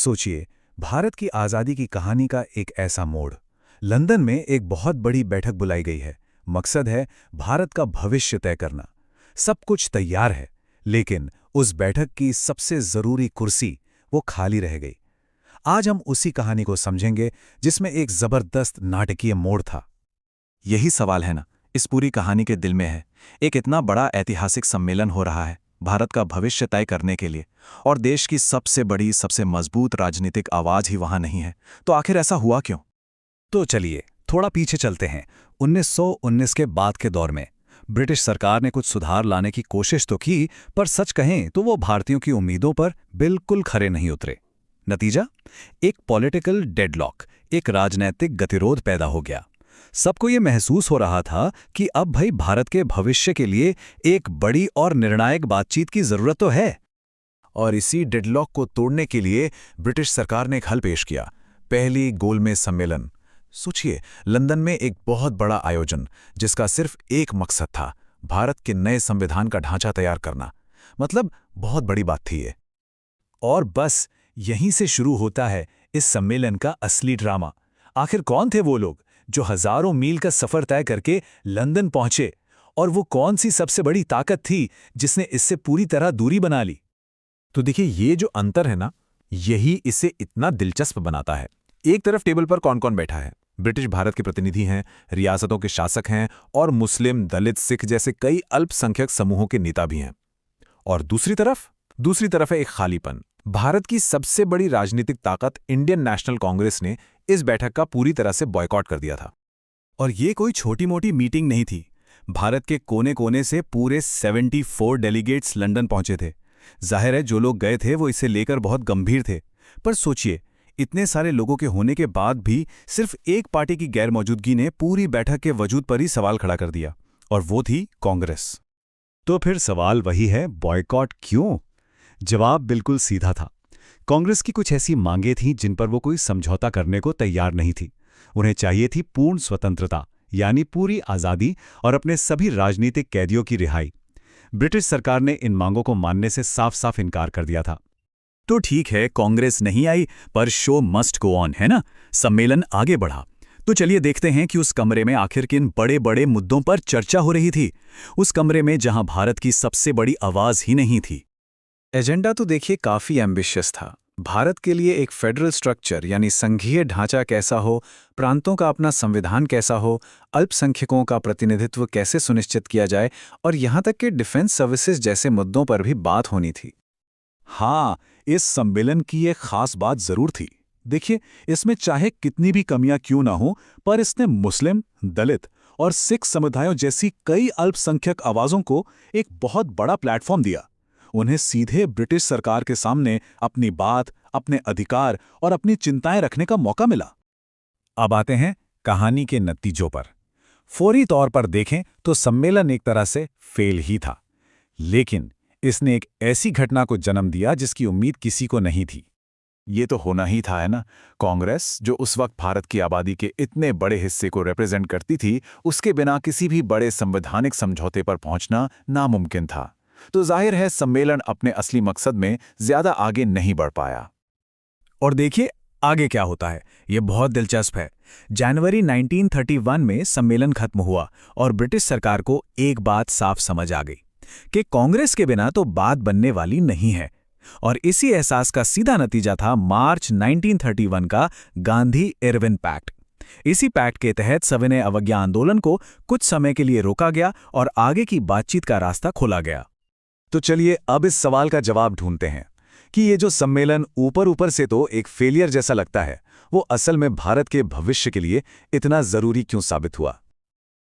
सोचिए, भारत की आज़ादी की कहानी का एक ऐसा मोड़। लंदन में एक बहुत बड़ी बैठक बुलाई गई है। मकसद है भारत का भविष्य तय करना। सब कुछ तैयार है, लेकिन उस बैठक की सबसे ज़रूरी कुर्सी वो खाली रह गई। आज हम उसी कहानी को समझेंगे जिसमें एक ज़बरदस्त नाटकीय मोड़ था। यही सवाल है ना, इस पूरी कहानी के दिल में है। एक इतना बड़ा ऐतिहासिक सम्मेलन हो रहा है भारत का भविष्य तय करने के लिए, और देश की सबसे बड़ी, सबसे मजबूत राजनीतिक आवाज ही वहां नहीं है। तो आखिर ऐसा हुआ क्यों? तो चलिए थोड़ा पीछे चलते हैं। 1919 के बाद के दौर में ब्रिटिश सरकार ने कुछ सुधार लाने की कोशिश तो की, पर सच कहें तो वो भारतीयों की उम्मीदों पर बिल्कुल खरे नहीं उतरे। नतीजा, एक पॉलिटिकल डेडलॉक, एक राजनैतिक गतिरोध पैदा हो गया। सबको ये महसूस हो रहा था कि अब भाई भारत के भविष्य के लिए एक बड़ी और निर्णायक बातचीत की जरूरत तो है। और इसी डेडलॉक को तोड़ने के लिए ब्रिटिश सरकार ने एक हल पेश किया, पहली गोलमेज सम्मेलन। सोचिए, लंदन में एक बहुत बड़ा आयोजन जिसका सिर्फ एक मकसद था, भारत के नए संविधान का ढांचा तैयार करना। मतलब बहुत बड़ी बात थी ये। और बस यहीं से शुरू होता है इस सम्मेलन का असली ड्रामा। आखिर कौन थे वो लोग जो हजारों मील का सफर तय करके लंदन पहुंचे, और वो कौन सी सबसे बड़ी ताकत थी जिसने इससे पूरी तरह दूरी बना ली? तो देखिए, ये जो अंतर है ना, यही इसे इतना दिलचस्प बनाता है। एक तरफ टेबल पर कौन कौन बैठा है? ब्रिटिश भारत के प्रतिनिधि हैं, रियासतों के शासक हैं, और मुस्लिम, दलित, सिख जैसे कई अल्पसंख्यक समूहों के नेता भी हैं। और दूसरी तरफ है एक खालीपन। भारत की सबसे बड़ी राजनीतिक ताकत इंडियन नेशनल कांग्रेस ने इस बैठक का पूरी तरह से बॉयकॉट कर दिया था। और ये कोई छोटी मोटी मीटिंग नहीं थी। भारत के कोने कोने से पूरे 74 डेलीगेट्स लंदन पहुंचे थे। जाहिर है जो लोग गए थे वो इसे लेकर बहुत गंभीर थे। पर सोचिए, इतने सारे लोगों के होने के बाद भी सिर्फ एक पार्टी की गैरमौजूदगी ने पूरी बैठक के वजूद पर ही सवाल खड़ा कर दिया, और वो थी कांग्रेस। तो फिर सवाल वही है, बॉयकॉट क्यों? जवाब बिल्कुल सीधा था। कांग्रेस की कुछ ऐसी मांगें थीं जिन पर वो कोई समझौता करने को तैयार नहीं थी। उन्हें चाहिए थी पूर्ण स्वतंत्रता, यानी पूरी आज़ादी, और अपने सभी राजनीतिक कैदियों की रिहाई। ब्रिटिश सरकार ने इन मांगों को मानने से साफ साफ इनकार कर दिया था। तो ठीक है, कांग्रेस नहीं आई, पर शो मस्ट गो ऑन, है ना? सम्मेलन आगे बढ़ा। तो चलिए देखते हैं कि उस कमरे में आखिर किन बड़े बड़े मुद्दों पर चर्चा हो रही थी। उस कमरे में जहां भारत की सबसे बड़ी आवाज ही नहीं थी। एजेंडा तो देखिए काफी एम्बिशियस था। भारत के लिए एक फेडरल स्ट्रक्चर यानी संघीय ढांचा कैसा हो, प्रांतों का अपना संविधान कैसा हो, अल्पसंख्यकों का प्रतिनिधित्व कैसे सुनिश्चित किया जाए, और यहां तक कि डिफेंस सर्विसेज जैसे मुद्दों पर भी बात होनी थी। हाँ, इस सम्मेलन की एक खास बात जरूर थी। देखिए, इसमें चाहे कितनी भी कमियां क्यों ना हो, पर इसने मुस्लिम, दलित और सिख समुदायों जैसी कई अल्पसंख्यक आवाजों को एक बहुत बड़ा प्लेटफॉर्म दिया। उन्हें सीधे ब्रिटिश सरकार के सामने अपनी बात, अपने अधिकार और अपनी चिंताएं रखने का मौका मिला। अब आते हैं कहानी के नतीजों पर। फौरी तौर पर देखें तो सम्मेलन एक तरह से फेल ही था, लेकिन इसने एक ऐसी घटना को जन्म दिया जिसकी उम्मीद किसी को नहीं थी। ये तो होना ही था, है ना? कांग्रेस, जो उस वक्त भारत की आबादी के इतने बड़े हिस्से को रिप्रेजेंट करती थी, उसके बिना किसी भी बड़े संवैधानिक समझौते पर पहुंचना नामुमकिन था। तो जाहिर है सम्मेलन अपने असली मकसद में ज्यादा आगे नहीं बढ़ पाया। और देखिए आगे क्या होता है, यह बहुत दिलचस्प है। जनवरी 1931 में सम्मेलन खत्म हुआ और ब्रिटिश सरकार को एक बात साफ समझ आ गई कि कांग्रेस के बिना तो बात बनने वाली नहीं है। और इसी एहसास का सीधा नतीजा था मार्च 1931 का गांधी-इरविन पैक्ट। इसी पैक्ट के तहत सविनय अवज्ञा आंदोलन को कुछ समय के लिए रोका गया और आगे की बातचीत का रास्ता खोला गया। तो चलिए अब इस सवाल का जवाब ढूंढते हैं कि ये जो सम्मेलन ऊपर ऊपर से तो एक फेलियर जैसा लगता है, वो असल में भारत के भविष्य के लिए इतना जरूरी क्यों साबित हुआ।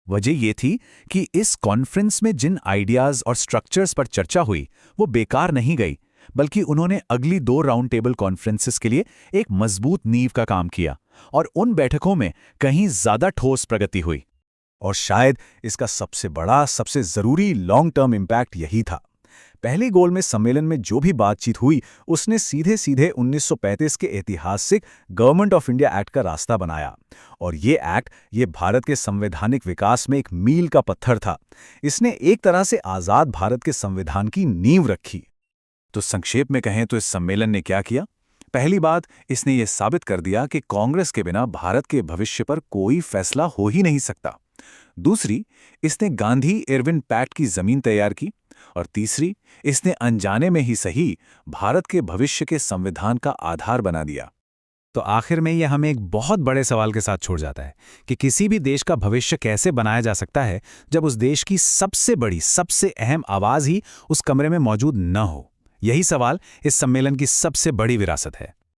वजह ये थी कि इस कॉन्फ्रेंस में जिन आइडियाज और स्ट्रक्चर्स पर चर्चा हुई वो बेकार नहीं गई, बल्कि उन्होंने अगली 2 राउंड टेबल कॉन्फ्रेंसेस के लिए एक मजबूत नींव का काम किया, और उन बैठकों में कहीं ज्यादा ठोस प्रगति हुई। और शायद इसका सबसे बड़ा, सबसे जरूरी लॉन्ग टर्म इम्पैक्ट यही था। पहले गोलमेज सम्मेलन में जो भी बातचीत हुई उसने सीधे सीधे 1935 के ऐतिहासिक गवर्नमेंट ऑफ इंडिया एक्ट का रास्ता बनाया। और ये एक्ट, ये भारत के संवैधानिक विकास में एक मील का पत्थर था। इसने एक तरह से आजाद भारत के संविधान की नींव रखी। तो संक्षेप में कहें तो इस सम्मेलन ने क्या किया? पहली बात, इसने ये साबित कर दिया कि कांग्रेस के बिना भारत के भविष्य पर कोई फैसला हो ही नहीं सकता। दूसरी, इसने गांधी इरविन पैक्ट की जमीन तैयार की। और तीसरी, इसने अनजाने में ही सही भारत के भविष्य के संविधान का आधार बना दिया। तो आखिर में यह हमें एक बहुत बड़े सवाल के साथ छोड़ जाता है कि किसी भी देश का भविष्य कैसे बनाया जा सकता है जब उस देश की सबसे बड़ी, सबसे अहम आवाज ही उस कमरे में मौजूद न हो। यही सवाल इस सम्मेलन की सबसे बड़ी विरासत है।